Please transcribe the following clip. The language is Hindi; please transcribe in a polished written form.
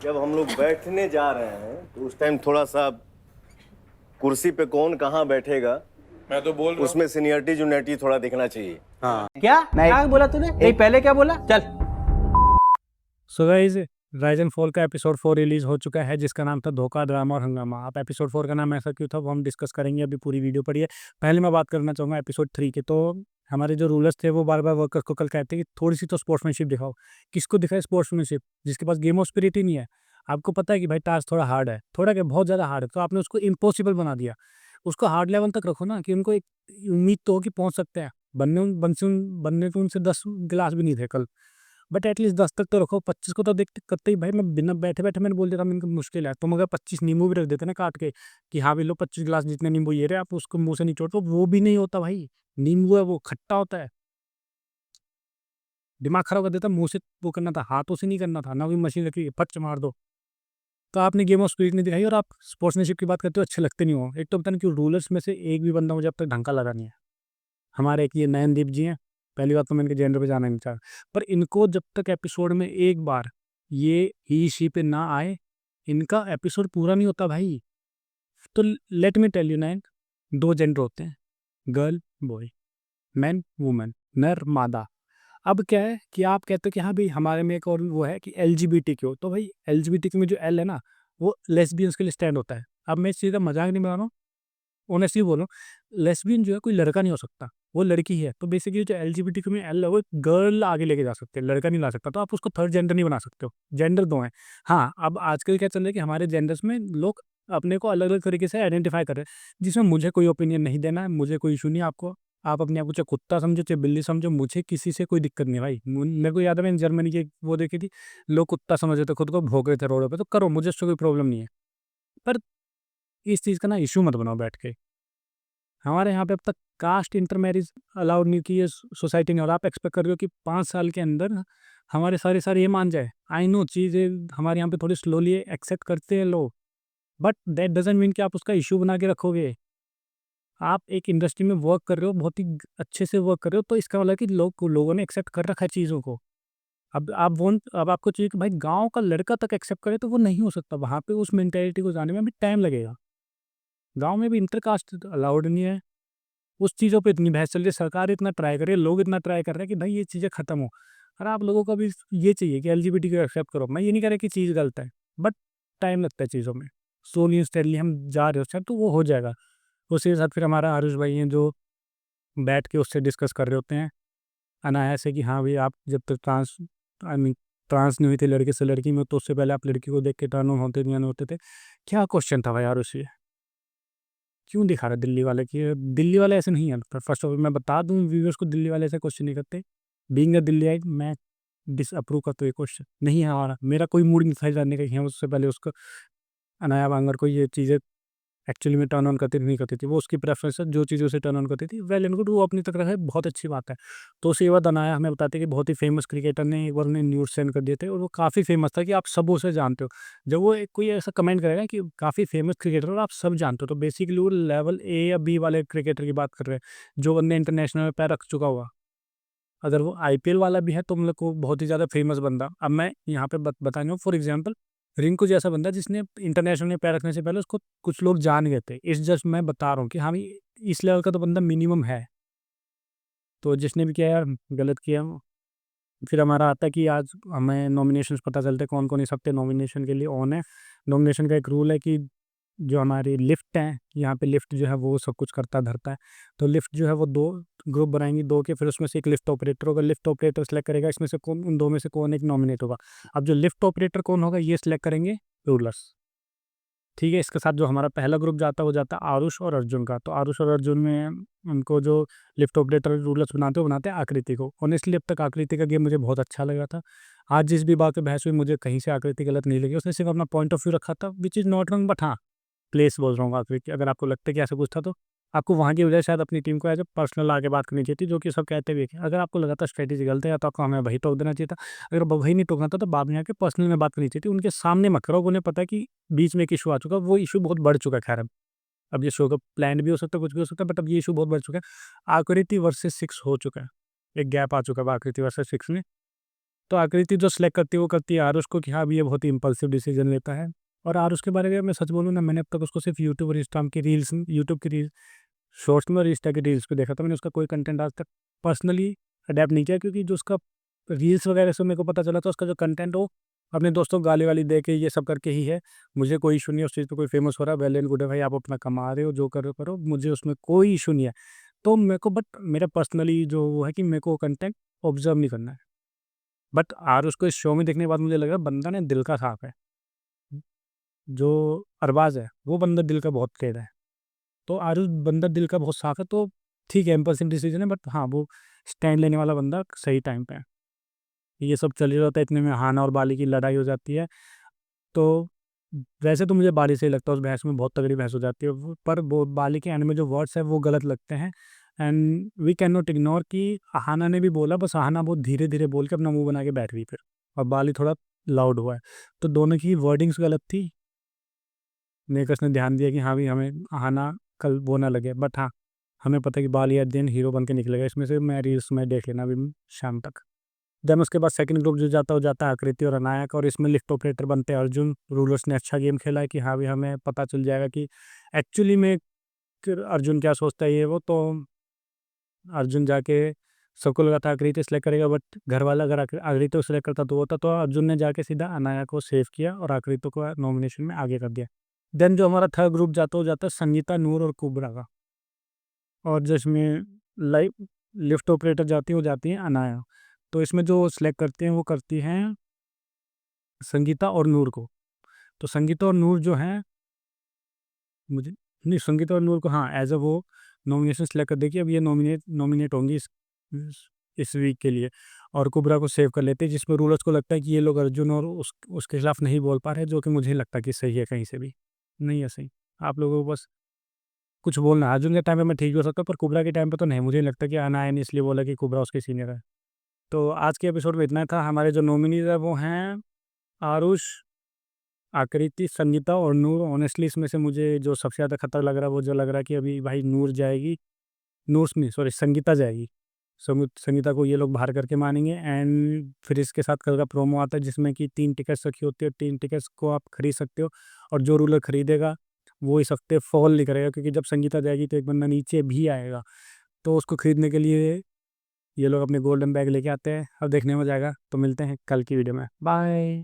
जब हम लोग बैठने जा रहे हैं तो उस टाइम थोड़ा सा कुर्सी पे कौन कहाँ बैठेगा, मैं तो बोल रहा हूँ उसमें सीनियरिटी जूनियरिटी थोड़ा दिखना चाहिए। क्या क्या बोला तूने? नहीं, पहले क्या बोला? चल। So guys, rise and fall का एपिसोड 4 रिलीज हो चुका है, जिसका नाम था धोखा, ड्रामा और हंगामा। आप एपिसोड 4 का नाम ऐसा क्यों था वो हम डिस्कस करेंगे, अभी पूरी वीडियो पड़ी है। पहले मैं बात करना चाहूँगा एपिसोड 3 के। तो हमारे जो रूलर्स थे वो बार बार वर्कर्स को कल कहते हैं कि थोड़ी सी तो स्पोर्ट्समैनशिप दिखाओ। किसको दिखाए स्पोर्ट्समैनशिप? जिसके पास गेम ऑफ स्पिरिट ही नहीं है। आपको पता है कि भाई टास्क थोड़ा हार्ड है, थोड़ा क्या बहुत ज़्यादा हार्ड है, तो आपने उसको इम्पॉसिबल बना दिया। उसको हार्ड लेवल तक रखो ना, कि उनको एक उम्मीद तो हो कि पहुँच सकते हैं। बनने तो उनसे 10 गिलास भी नहीं थे कल, बट एटलीस्ट 10 तक तो रखो। 25 को तो देखते करते ही भाई मैं बिना बैठे बैठे मैंने बोल देता इनको मुश्किल है। तुम अगर 25 नींबू भी रख देते ना काट के, कि हाँ भी लो 25 गिलास जितने नींबू ये रहे, आप उसको मुंह से निचोड़, तो वो भी नहीं होता भाई। नींबू है वो खट्टा होता है। दिमाग खराब कर देता। मुंह से वो करना था, हाथों से नहीं करना था ना। कोई मशीन रखी है फट मार दो। तो आपने गेम ऑफ स्पिरिट नहीं दिखाई, और आप स्पोर्ट्समैनशिप की बात करते हो, अच्छे लगते नहीं हो। एक तो पता नहीं क्यों रूलर्स में से एक भी बंदा मुझे अब तक ढंग का लगा नहीं है। हमारे एक ये नयनदीप जी हैं। पहली बात तो मैं इनके जेंडर पे जाना नहीं चाह, पर इनको जब तक एपिसोड में एक बार ये ही शी पे ना आए, इनका एपिसोड पूरा नहीं होता भाई। तो let me tell you nine, दो जेंडर होते हैं, गर्ल बॉय, मैन वुमेन, नर मादा। अब क्या है कि आप कहते हो कि हाँ भाई हमारे में एक और वो है कि LGBTQ, तो भाई LGBTQ में जो L है ना, वो लेस्बियंस के लिए स्टैंड होता है। अब मैं इस चीज़ का मजाक नहीं बना रहा हूँ, ऑनेस्टली बोल रहा हूँ। लेस्बियन जो है कोई लड़का नहीं हो सकता, वो लड़की ही है। तो बेसिकली जो LGBTQ में L है, वो गर्ल आगे लेके जा सकते हैं, लड़का नहीं ला सकता। तो आप उसको थर्ड जेंडर नहीं बना सकते हो, जेंडर दो हैं। हाँ, अब आजकल क्या चल रहा है कि हमारे जेंडर्स में लोग अपने को अलग अलग तरीके से आइडेंटिफाई कर रहे हैं, जिसमें मुझे कोई ओपिनियन नहीं देना है, मुझे कोई इशू नहीं है। आपको, आप अपने आप को चाहे कुत्ता समझो चाहे बिल्ली समझो, मुझे किसी से कोई दिक्कत नहीं है भाई। मेरे को याद है मैंने जर्मनी की वो देखी थी, लोग कुत्ता समझ रहे थे खुद को, भोग रहे थे रोडों पे, तो करो, मुझे उससे कोई प्रॉब्लम नहीं है। पर इस चीज़ का ना इशू मत बनाओ बैठ के। हमारे यहाँ पे अब तक कास्ट इंटर मैरिज अलाउड नहीं की है सोसाइटी ने, और आप एक्सपेक्ट कर रहे हो कि 5 साल के अंदर हमारे सारे ये मान जाए। आई नो चीज़ें हमारे यहाँ पे थोड़ी स्लोली एक्सेप्ट करते हैं लोग, बट दैट डजंट मीन कि आप उसका इशू बना के रखोगे। आप एक इंडस्ट्री में वर्क कर रहे हो, बहुत ही अच्छे से वर्क कर रहे हो, तो इसका मतलब है कि लोगों ने एक्सेप्ट कर रखा है चीज़ों को। अब आपको चाहिए कि भाई गांव का लड़का तक एक्सेप्ट करे, तो वो नहीं हो सकता। वहाँ पे उस मेंटेलिटी को जाने में अभी टाइम लगेगा। गांव में भी इंटरकास्ट अलाउड नहीं है। उस चीज़ों पे इतनी बहस चल रही है, सरकार इतना ट्राई कर रही है, लोग इतना ट्राई कर रहे हैं कि भाई ये चीज़ें खत्म हो। और आप लोगों को भी ये चाहिए कि LGBT को एक्सेप्ट करो। मैं ये नहीं कह रहा कि चीज़ गलत है, बट टाइम लगता है चीज़ों में। स्लोली इंस्टेंटली हम जा रहे हो शायद, तो वो हो जाएगा। उसी के साथ फिर हमारा आरुष भाई हैं, जो बैठ के उससे डिस्कस कर रहे होते हैं अनायास से कि हाँ भाई, आप जब तक आई मीन ट्रांस नहीं हुई थी लड़के से लड़की में, तो उससे पहले आप लड़की को देख के टर्न ऑन होते नहीं होते थे। क्या क्वेश्चन था भाई आरुष ये? क्यों दिखा रहा है दिल्ली वाले की? दिल्ली वाले ऐसे नहीं है। फर्स्ट ऑफ ऑल मैं बता दूं व्यूअर्स को, दिल्ली वाले ऐसे क्वेश्चन नहीं करते। बीइंग अ दिल्ली आई, मैं डिसअप्रूव करता हूँ ये क्वेश्चन। नहीं है हमारा, मेरा कोई मूड नहीं था जानने का कि हाँ उससे पहले उसको, अनाया बांगर को ये चीज़ें एक्चुअली में टर्न ऑन करती थी नहीं करती थी। वो उसकी प्रेफरेंस है, जो चीज़ें उसे टर्न ऑन करती थी वेल एंड गुड, वो अपनी तक रहे, बहुत अच्छी बात है। तो उसके बाद अनाया हमें बताते कि बहुत ही फेमस क्रिकेटर ने एक बार उन्हें न्यूज़ सेंड कर दिए थे, और वो काफ़ी फेमस था कि आप सब उसे जानते हो। जब वो कोई ऐसा कमेंट करेगा कि काफ़ी फेमस क्रिकेटर और आप सब जानते हो, तो बेसिकली वो लेवल A या B वाले क्रिकेटर की बात कर रहे हैं, जो बंदे इंटरनेशनल में पैर रख चुका हुआ। अगर वो IPL वाला भी है तो मतलब को बहुत ही ज़्यादा फेमस बंदा। अब मैं यहाँ पे बताने हूँ फॉर एग्जांपल, रिंकू जैसा बंदा जिसने इंटरनेशनल में पैर रखने से पहले उसको कुछ लोग जान गए थे। इस जस्ट मैं बता रहा हूँ कि हाँ भाई, इस लेवल का तो बंदा मिनिमम है। तो जिसने भी किया यार, गलत किया। फिर हमारा आता है कि आज हमें नॉमिनेशंस पता चलते हैं कौन कौन इस हफ्ते नॉमिनेशन के लिए ऑन है। नॉमिनेशन का एक रूल है कि जो हमारी लिफ्ट है, यहाँ पे लिफ्ट जो है वो सब कुछ करता धरता है। तो लिफ्ट जो है वो दो ग्रुप बनाएंगी, दो के, फिर उसमें से एक लिफ्ट ऑपरेटर होगा। लिफ्ट ऑपरेटर सेलेक्ट करेगा इसमें से कौन, उन दो में से कौन एक नॉमिनेट होगा। अब जो लिफ्ट ऑपरेटर कौन होगा ये सिलेक्ट करेंगे रूलर्स। ठीक है, इसके साथ जो हमारा पहला ग्रुप जाता है वो जाता है आरुष और अर्जुन का। तो आरुष और अर्जुन में उनको जो लिफ्ट ऑपरेटर रूलर्स बनाते हैं वो बनाते हैं आकृति को। ऑनेस्टली अब तक आकृति का गेम मुझे बहुत अच्छा लगा था। आज जिस भी बात पे बहस हुई, मुझे कहीं से आकृति गलत नहीं लगी। उसने सिर्फ अपना पॉइंट ऑफ व्यू रखा था, which is not wrong, but हाँ, प्लेस बोल रहा हूँ आकृति। अगर आपको लगता है कि ऐसा कुछ था, तो आपको वहाँ की बजाय शायद अपनी टीम को एज ए पर्सनल आगे बात करनी चाहिए थी, जो कि सब कहते भी है। अगर आपको लगा था स्ट्रेटेजी गलत है, तो आपको हमें वही टोक देना चाहिए था। अगर वही नहीं टोकना था, तो बाद में आके पर्सनल में बात करनी चाहिए थी। उनके सामने मत करो, उन्हें पता है कि बीच में एक इशू आ चुका है, वो इशू बहुत बढ़ चुका है। खैर, अब ये शो का प्लान भी हो सकता है, कुछ भी हो सकता है, बट अब ये इशू बहुत बढ़ चुका है। आकृति वर्सेस 6 हो चुका है, एक गैप आ चुका है आकृति वर्सेस 6 में। तो आकृति जो सेलेक्ट करती है वो करती है आरुष को कि हाँ भी ये बहुत ही इम्पल्सिव डिसीजन लेता है। और आरुष के बारे में मैं सच बोलूँ ना, मैंने अब तक उसको सिर्फ यूट्यूब और इंस्टाग्राम की रील्स, यूट्यूब की रील्स, शॉर्ट्स में और इंस्टा की रील्स पे देखा था। मैंने उसका कोई कंटेंट आज तक पर्सनली अडेप्ट नहीं किया, क्योंकि जो उसका रील्स वगैरह से मेरे को पता चला था उसका जो कंटेंट हो अपने दोस्तों को गाली वाली दे के ये सब करके ही है। मुझे कोई इशू नहीं है उस चीज़ पे, कोई फेमस हो रहा है वेल एंड गुड है भाई, आप अपना कमा रहे हो, जो करो करो, मुझे उसमें कोई इशू नहीं है। तो मेरे को बट मेरा पर्सनली जो वो है कि मेरे को कंटेंट ऑब्जर्व नहीं करना है। बट आज उसको इस शो में देखने के बाद मुझे लगा बंदा ने दिल का साफ है। जो अरबाज है वो बंदा दिल का बहुत तेज है। तो आरुष बंदा दिल का बहुत साफ है, तो ठीक है इम्पल्सिव डिसीजन है, बट हाँ वो स्टैंड लेने वाला बंदा सही टाइम पे है। ये सब चल ही रहता है, इतने में हाना और बाली की लड़ाई हो जाती है। तो वैसे तो मुझे बाली से ही लगता है, उस बहस में बहुत तगड़ी बहस हो जाती है, पर वो बाली के एंड में जो वर्ड्स है वो गलत लगते हैं। And we can not ignore कि अहाना ने भी बोला, बस अहाना बहुत धीरे धीरे बोल के अपना मुंह बना के बैठ गई फिर, और बाली थोड़ा लाउड हुआ है। तो दोनों की वर्डिंग्स गलत थी। मेकर्स ने ध्यान दिया कि हाँ भी हमें अहाना कल वो ना लगे, बट हाँ हमें पता है कि बाली एट दिन हीरो बन के निकलेगा इसमें से। मैं रील्स में देख लेना अभी शाम तक। देन उसके बाद सेकंड ग्रुप जो जाता है वो जाता है आकृति और अनायक, और इसमें लिफ्ट ऑपरेटर बनते हैं अर्जुन। रूलर्स ने अच्छा गेम खेला है कि हाँ भी हमें पता चल जाएगा कि एक्चुअली में अर्जुन क्या सोचता है ये वो। तो अर्जुन जाके सबको लगा था आकृति सेलेक्ट करेगा, बट घर वाला अगर आकृति को सेलेक्ट करता तो होता, तो अर्जुन ने जाके सीधा अनाया को सेव किया और आकृति को नॉमिनेशन में आगे कर दिया। देन जो हमारा थर्ड ग्रुप जाता है वो जाता है संगीता, नूर और कुबरा का। और जिसमें लाइव लिफ्ट ऑपरेटर जाती है वो जाती है अनाया। तो इसमें जो सेलेक्ट करते हैं वो करती हैं संगीता और नूर को। तो संगीता और नूर जो हैं, मुझे नहीं, संगीता और नूर को हाँ एज अ वो नॉमिनेशन सेलेक्ट कर देगी। अब ये नॉमिनेट होंगी इस वीक के लिए, और कुबरा को सेव कर लेते हैं, जिसमें रूलर्स को लगता है कि ये लोग अर्जुन और उसके खिलाफ नहीं बोल पा रहे, जो कि मुझे लगता है कि सही है, कहीं से भी नहीं है सही। आप लोगों को बस कुछ बोलना है। अर्जुन के टाइम पे मैं ठीक हो सकता हूँ, पर कुबरा के टाइम पे तो नहीं। मुझे नहीं लगता कि अनाया ने इसलिए बोला कि कुबरा उसके सीनियर है। तो आज के एपिसोड में इतना था। हमारे जो नॉमिनीज है वो हैं आरुष, आकृति, संगीता और नूर। ऑनेस्टली इसमें से मुझे जो सबसे ज़्यादा खतरा लग रहा है वो जो लग रहा है कि अभी भाई नूर जाएगी, नूर नहीं सॉरी संगीता जाएगी। संगीता को ये लोग बाहर करके मानेंगे। एंड फिर इसके साथ कल का प्रोमो आता है जिसमें कि 3 टिकट्स रखी होती है, 3 टिकट्स को आप खरीद सकते हो, और जो रूलर खरीदेगा वो इस हफ्ते फॉल नहीं करेगा, क्योंकि जब संगीता जाएगी तो एक बंदा नीचे भी आएगा। तो उसको खरीदने के लिए ये लोग अपने गोल्डन बैग लेके आते हैं। अब देखने में जाएगा। तो मिलते हैं कल की वीडियो में। बाय।